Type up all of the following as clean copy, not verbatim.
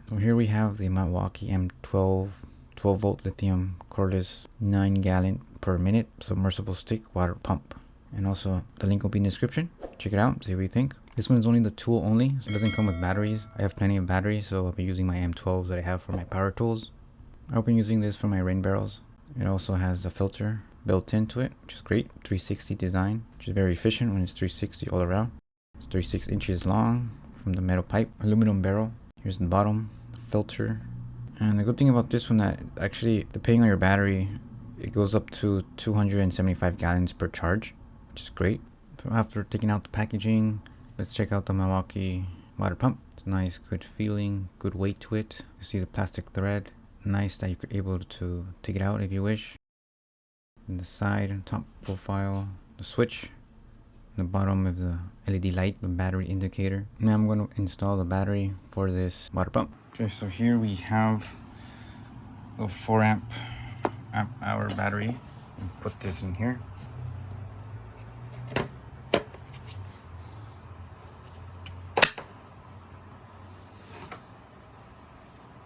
So here we have the Milwaukee M12 12 volt lithium cordless 9 gallon per minute submersible stick water pump. And also the link will be in the description. Check it out, see what you think. This one is only the tool only, so it doesn't come with batteries. I have plenty of batteries, so I'll be using my M12s that I have for my power tools. I'll be using this for my rain barrels. It also has a filter built into it, which is great. 360 design, which is very efficient when it's 360 all around. It's 36 inches long from the metal pipe, aluminum barrel. Here's the bottom, filter. And the good thing about this one that actually, depending on your battery, it goes up to 275 gallons per charge, which is great. So after taking out the packaging, let's check out the Milwaukee water pump. It's nice, good feeling, good weight to it. You see the plastic thread. Nice that you could able to take it out if you wish. And the side and top profile, the switch. The bottom of the LED light, the battery indicator. Now I'm going to install the battery for this water pump. Okay, so here we have a 4 amp hour battery. Put this in here.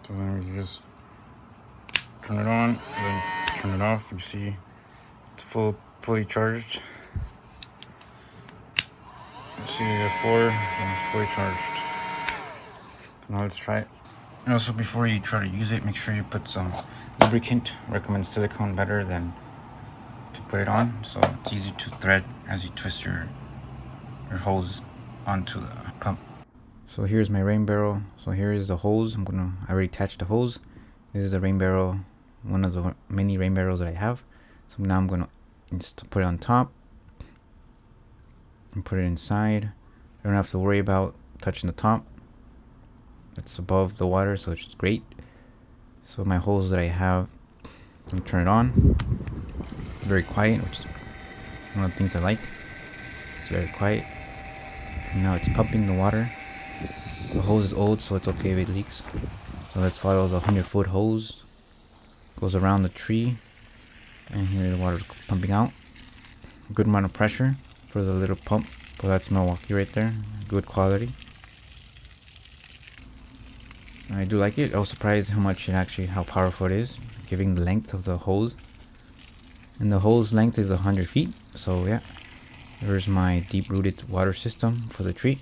So then we just turn it on and then turn it off. You see it's fully charged. You see we have 4 and fully charged. So now let's try it. And also before you try to use it, make sure you put some lubricant. I recommend silicone better than to put it on, so it's easy to thread as you twist your hose onto the pump. So here's my rain barrel. So here is the hose. I already attached the hose. This is the rain barrel, one of the many rain barrels that I have. So now I'm gonna put it on top and put it inside. I don't have to worry about touching the top. It's above the water, so it's great. So my hose that I have, I'm gonna turn it on. It's very quiet, which is one of the things I like. It's very quiet. And now it's pumping the water. The hose is old, so it's okay if it leaks. So let's follow the 100-foot hose. Goes around the tree, and here the water is pumping out. A good amount of pressure for the little pump. But that's Milwaukee right there. Good quality. I do like it. I was surprised how powerful it is, given the length of the hose. And the hose length is 100 feet. So yeah, there's my deep-rooted water system for the tree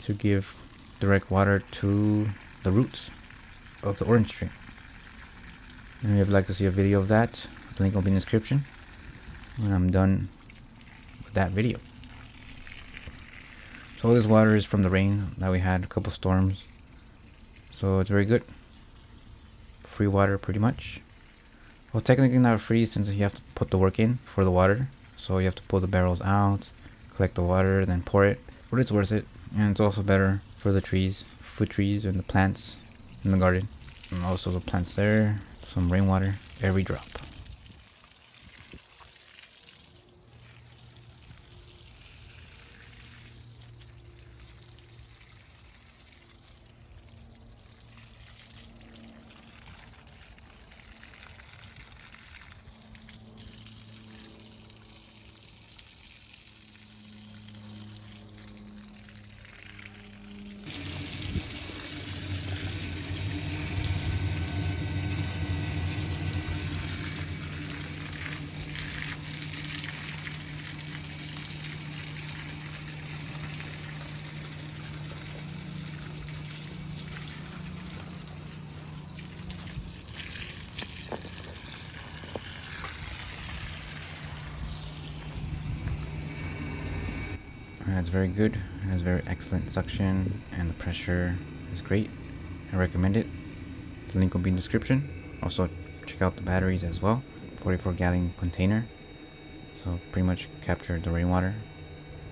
to give direct water to the roots of the orange tree. And if you'd like to see a video of that, the link will be in the description when I'm done with that video. So this water is from the rain that we had, a couple storms. So it's very good. Free water pretty much. Well, technically not free since you have to put the work in for the water. So you have to pull the barrels out, collect the water, then pour it. But it's worth it. And it's also better for the trees, fruit trees, and the plants in the garden. And also the plants there. Some rainwater, every drop. It's very good. It has very excellent suction, and the pressure is great. I recommend it. The link will be in the description. Also, check out the batteries as well. 44 gallon container. So pretty much captured the rainwater.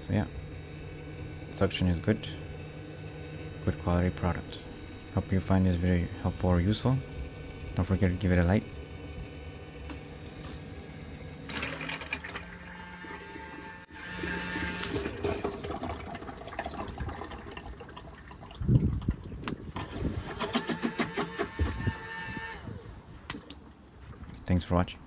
So yeah, suction is good. Good quality product. Hope you find this very helpful or useful. Don't forget to give it a like. Thanks for watching.